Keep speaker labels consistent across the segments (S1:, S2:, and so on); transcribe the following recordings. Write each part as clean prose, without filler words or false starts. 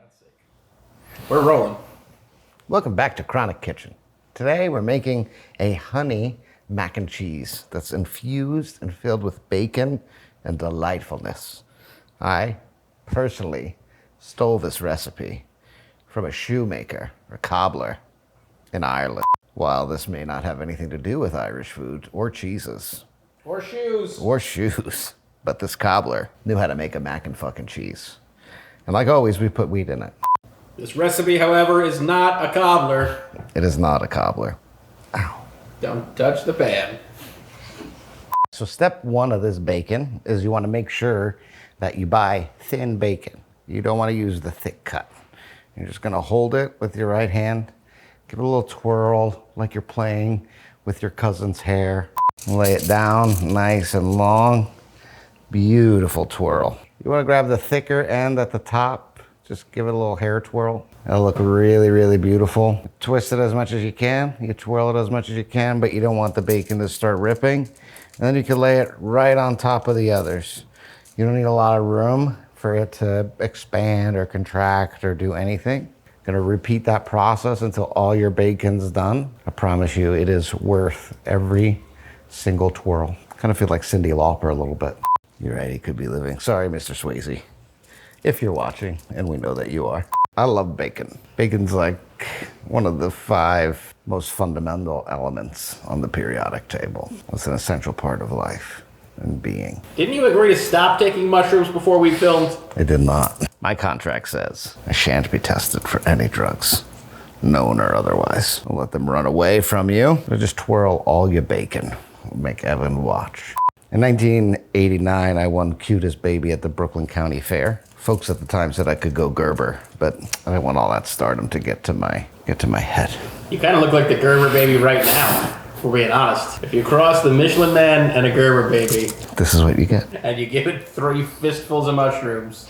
S1: God's sake. We're rolling.
S2: Welcome back to Chronic Kitchen. Today we're making a honey mac and cheese that's infused and filled with bacon and delightfulness. I personally stole this recipe from a shoemaker or cobbler in Ireland. While this may not have anything to do with Irish food or cheeses.
S1: Or shoes.
S2: Or shoes. But this cobbler knew how to make a mac and fucking cheese. And like always, we put wheat in it.
S1: This recipe, however, is not a cobbler.
S2: It is not a cobbler. Ow.
S1: Don't touch the pan.
S2: So step one of this bacon is you want to make sure that you buy thin bacon. You don't want to use the thick cut. You're just going to hold it with your right hand, give it a little twirl like you're playing with your cousin's hair. Lay it down nice and long. Beautiful twirl. You want to grab the thicker end at the top. Just give it a little hair twirl. It'll look really, really beautiful. Twist it as much as you can. You twirl it as much as you can, but you don't want the bacon to start ripping. And then you can lay it right on top of the others. You don't need a lot of room for it to expand or contract or do anything. Gonna repeat that process until all your bacon's done. I promise you, it is worth every single twirl. Kind of feel like Cyndi Lauper a little bit. You're right, he could be living. Sorry, Mr. Swayze, if you're watching, and we know that you are. I love bacon. Bacon's like one of the 5 most fundamental elements on the periodic table. It's an essential part of life and being.
S1: Didn't you agree to stop taking mushrooms before we filmed?
S2: I did not. My contract says I shan't be tested for any drugs, known or otherwise. I'll let them run away from you. I'll just twirl all your bacon. Make Evan watch. In 1989, I won Cutest Baby at the Brooklyn County Fair. Folks at the time said I could go Gerber, but I didn't want all that stardom to get to my head.
S1: You kind of look like the Gerber baby right now, if we're being honest. If you cross the Michelin Man and a Gerber baby,
S2: This is what you get.
S1: and you give it 3 fistfuls of mushrooms.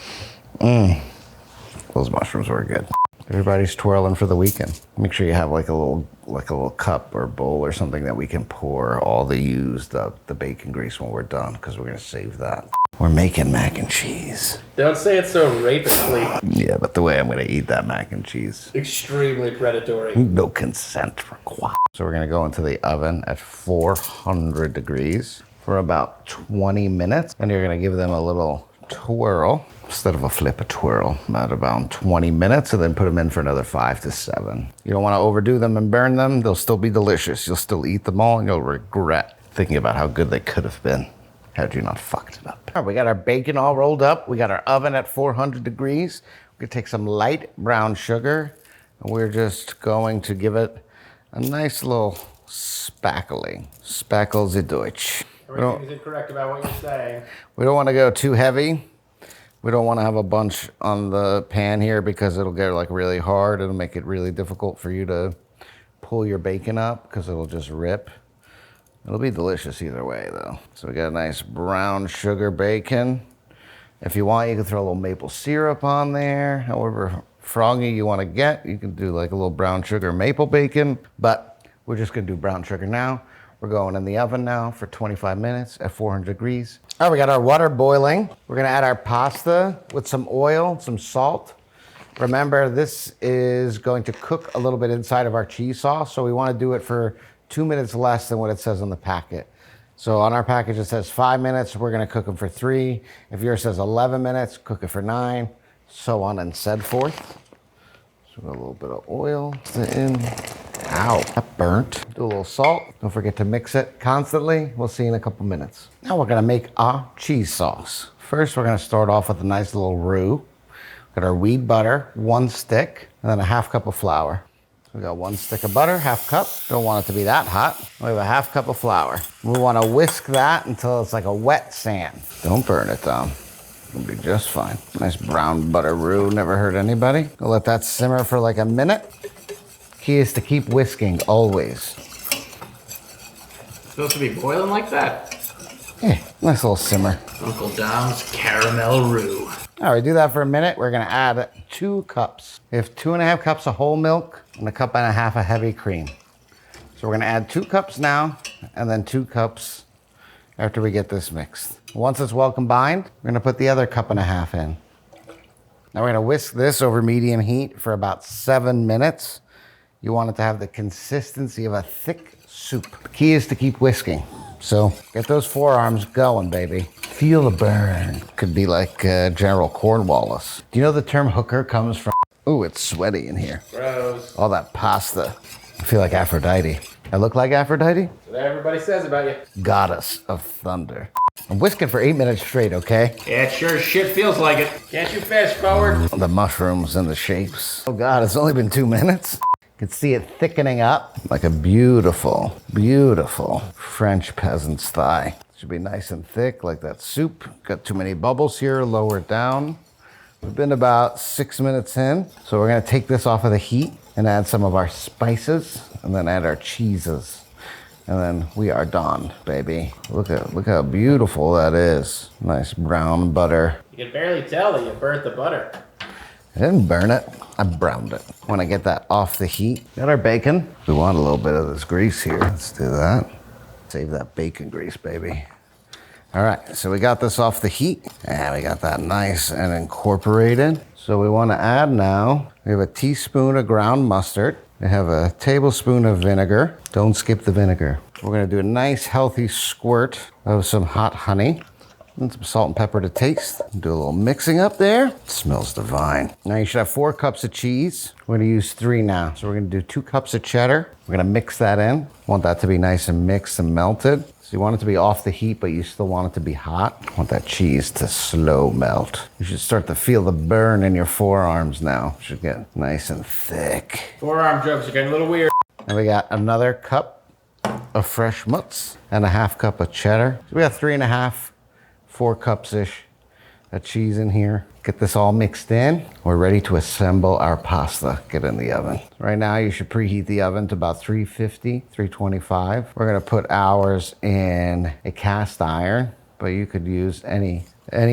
S2: Those mushrooms were good. Everybody's twirling for the weekend. Make sure you have like a little cup or bowl or something that we can pour all the used the bacon grease when we're done, because we're gonna save that. We're making mac and cheese.
S1: Don't say it so rapistly.
S2: Yeah, but the way I'm gonna eat that mac and cheese,
S1: Extremely predatory.
S2: no consent required. So we're gonna go into the oven at 400 degrees for about 20 minutes, and you're gonna give them a little twirl. Instead of a flip, a twirl at about 20 minutes, and then put them in for another 5 to 7. You don't want to overdo them and burn them. They'll still be delicious. You'll still eat them all, and you'll regret thinking about how good they could have been had you not fucked it up. All right, we got our bacon all rolled up. We got our oven at 400 degrees. We're gonna take some light brown sugar, and we're just going to give it a nice little spackling. Spackle the Deutsch.
S1: Everything is incorrect about what you're saying.
S2: We don't want to go too heavy. We don't want to have a bunch on the pan here because it'll get like really hard. It'll make it really difficult for you to pull your bacon up because it'll just rip. It'll be delicious either way though. So we got a nice brown sugar bacon. If you want, you can throw a little maple syrup on there. However froggy you want to get, you can do like a little brown sugar maple bacon, but we're just gonna do brown sugar now. We're going in the oven now for 25 minutes at 400 degrees. All right, we got our water boiling. We're gonna add our pasta with some oil, some salt. Remember, this is going to cook a little bit inside of our cheese sauce, so we wanna do it for 2 minutes less than what it says on the packet. So on our package, it says 5 minutes. We're gonna cook them for 3. If yours says 11 minutes, cook it for 9, so on and so forth. So a little bit of oil in. Ow, that burnt. Do a little salt. Don't forget to mix it constantly. We'll see in a couple minutes. Now we're gonna make our cheese sauce. First, we're gonna start off with a nice little roux. Got our wheat butter, 1 stick, and then a 1/2 cup of flour. So we got 1 stick of butter, 1/2 cup. Don't want it to be that hot. We have a 1/2 cup of flour. We wanna whisk that until it's like a wet sand. Don't burn it down. It'll be just fine. Nice brown butter roux, never hurt anybody. We'll let that simmer for like a minute. Key is to keep whisking, always.
S1: Supposed to be boiling like that?
S2: Yeah, nice little simmer.
S1: Uncle Dom's caramel roux.
S2: All right, do that for a minute. We're gonna add 2 cups. We have 2.5 cups of whole milk and 1.5 cups of heavy cream. So we're gonna add 2 cups now, and then 2 cups after we get this mixed. Once it's well combined, we're gonna put the other 1.5 cups in. Now we're gonna whisk this over medium heat for about 7 minutes. You want it to have the consistency of a thick soup. The key is to keep whisking. So get those forearms going, baby. Feel the burn. Could be like General Cornwallis. Do you know the term hooker comes from? Ooh, it's sweaty in here.
S1: Gross.
S2: All that pasta. I feel like Aphrodite. I look like Aphrodite?
S1: That's what everybody says about you.
S2: Goddess of thunder. I'm whisking for 8 minutes straight, okay?
S1: Yeah, it sure as shit feels like it. Can't you fast forward?
S2: The mushrooms and the shapes. Oh God, it's only been 2 minutes. You can see it thickening up like a beautiful, beautiful French peasant's thigh. Should be nice and thick like that soup. Got too many bubbles here, lower it down. We've been about 6 minutes in. So we're gonna take this off of the heat and add some of our spices and then add our cheeses. And then we are done, baby. Look how beautiful that is. Nice brown butter.
S1: You can barely tell that you burnt the butter.
S2: I didn't burn it, I browned it. Want to get that off the heat. Got our bacon. We want a little bit of this grease here. Let's do that. Save that bacon grease, baby. All right, so we got this off the heat. And we got that nice and incorporated. So we want to add now, we have a teaspoon of ground mustard. We have a tablespoon of vinegar. Don't skip the vinegar. We're gonna do a nice healthy squirt of some hot honey and some salt and pepper to taste. Do a little mixing up there. It smells divine. Now you should have 4 cups of cheese. We're gonna use 3 now. So we're gonna do 2 cups of cheddar. We're gonna mix that in. Want that to be nice and mixed and melted. So you want it to be off the heat, but you still want it to be hot. Want that cheese to slow melt. You should start to feel the burn in your forearms now. Should get nice and thick.
S1: Forearm jokes are getting a little weird.
S2: And we got another cup of fresh mutts and a half cup of cheddar. So we got 3.5, 4 cups-ish of cheese in here. Get this all mixed in. We're ready to assemble our pasta. Get in the oven. Right now you should preheat the oven to about 350, 325. We're gonna put ours in a cast iron, but you could use any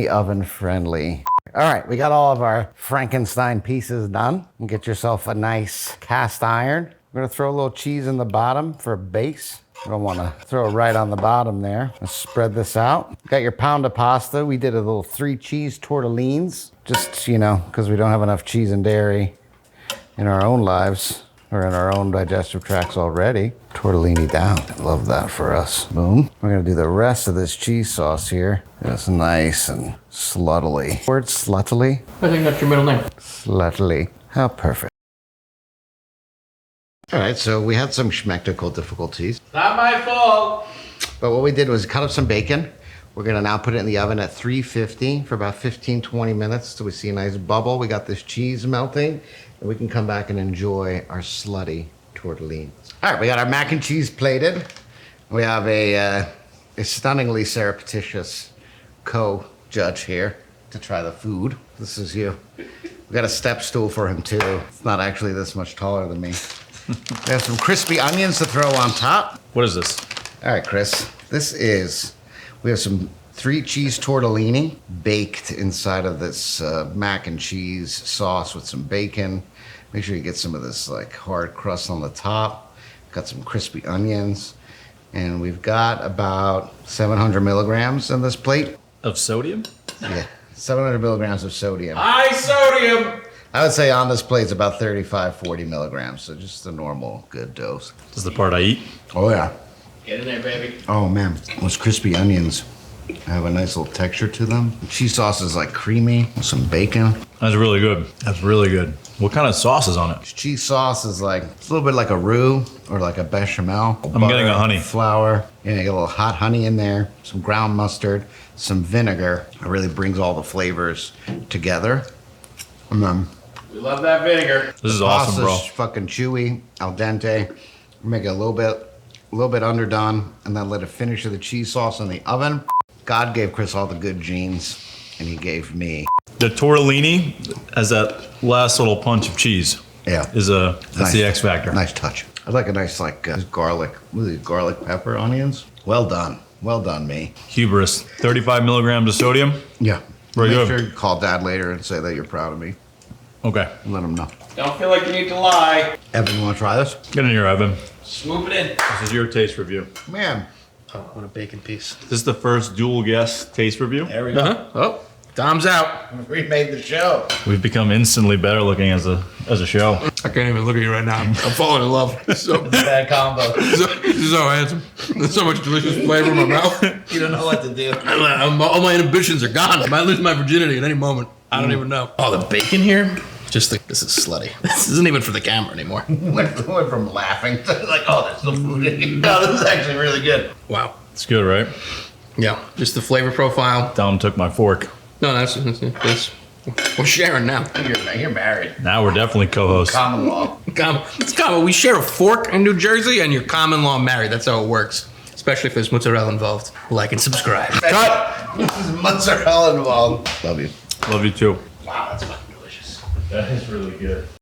S2: oven friendly. All right, we got all of our Frankenstein pieces done. And get yourself a nice cast iron. We're gonna throw a little cheese in the bottom for a base. You don't wanna throw it right on the bottom there. Let's spread this out. Got your pound of pasta. We did a little 3 cheese tortellines. Just, you know, because we don't have enough cheese and dairy in our own lives or in our own digestive tracts already. Tortellini down. Love that for us. Boom. We're gonna do the rest of this cheese sauce here. It's nice and sluttily. Word sluttily?
S1: I think that's your middle name.
S2: Sluttily. How perfect. All right, so we had some schmectical difficulties.
S1: Not my fault.
S2: But what we did was cut up some bacon. We're gonna now put it in the oven at 350 for about 15, 20 minutes till we see a nice bubble. We got this cheese melting, and we can come back and enjoy our slutty tortellini. All right, we got our mac and cheese plated. We have a stunningly surreptitious co-judge here to try the food. This is you. We got a step stool for him too. It's not actually this much taller than me. We have some crispy onions to throw on top.
S3: What is this?
S2: All right, Chris. We have some 3 cheese tortellini baked inside of this mac and cheese sauce with some bacon. Make sure you get some of this like hard crust on the top. Got some crispy onions. And we've got about 700 milligrams in this plate.
S3: Of sodium?
S2: Yeah, 700 milligrams of sodium.
S1: High sodium.
S2: I would say on this plate it's about 35, 40 milligrams. So just a normal good dose.
S3: This is the part I eat.
S2: Oh, yeah.
S1: Get in there, baby.
S2: Oh man, those crispy onions have a nice little texture to them. The cheese sauce is like creamy with some bacon.
S3: That's really good. That's really good. What kind of sauce is on it?
S2: Cheese sauce is like, it's a little bit like a roux or like a bechamel.
S3: I'm getting a honey.
S2: Flour. Yeah, you get a little hot honey in there, some ground mustard, some vinegar. It really brings all the flavors together. And then
S1: We love that vinegar.
S3: This is awesome, bro.
S2: pasta's fucking chewy, al dente. Make it a little bit underdone, and then let it finish with the cheese sauce in the oven. God gave Chris all the good genes, and he gave me.
S3: The tortellini has that last little punch of cheese.
S2: Yeah.
S3: That's
S2: Nice.
S3: the X factor.
S2: Nice touch. I like a nice garlic, really garlic pepper onions. Well done, me.
S3: Hubris. 35 milligrams of sodium.
S2: Yeah.
S3: Very
S2: Make
S3: good.
S2: sure you call Dad later and say that you're proud of me.
S3: Okay.
S2: Let him know.
S1: Don't feel like you need to lie.
S2: Evan, you want to try this?
S3: Get in here, Evan.
S1: Swoop it in.
S3: This is your taste review.
S2: Man.
S1: Oh, I want a bacon piece.
S3: This is the first dual guest taste review.
S1: There we go.
S2: Oh.
S1: Dom's out.
S2: We made the show.
S3: We've become instantly better looking as a show.
S4: I can't even look at you right now. I'm falling in love. So,
S2: Bad combo.
S4: so handsome. There's so much delicious flavor in my mouth.
S2: You don't know what to do.
S4: All my inhibitions are gone. I might lose my virginity at any moment. I don't even know.
S1: Oh, the bacon here? This is slutty. This isn't even for the camera anymore.
S2: Went from laughing to like, oh, there's no food in here. No, this is actually really good.
S1: Wow.
S3: It's good, right?
S1: Yeah, just the flavor profile.
S3: Dom took my fork.
S1: No, that's we're sharing now.
S2: You're married.
S3: Now we're definitely co-hosts.
S2: Common law.
S1: It's common. We share a fork in New Jersey, and you're common law married. That's how it works. Especially if there's mozzarella involved. Like and subscribe.
S2: Cut. This is mozzarella involved. Love you.
S3: Love you too.
S2: Wow, that's fucking delicious.
S3: That is really good.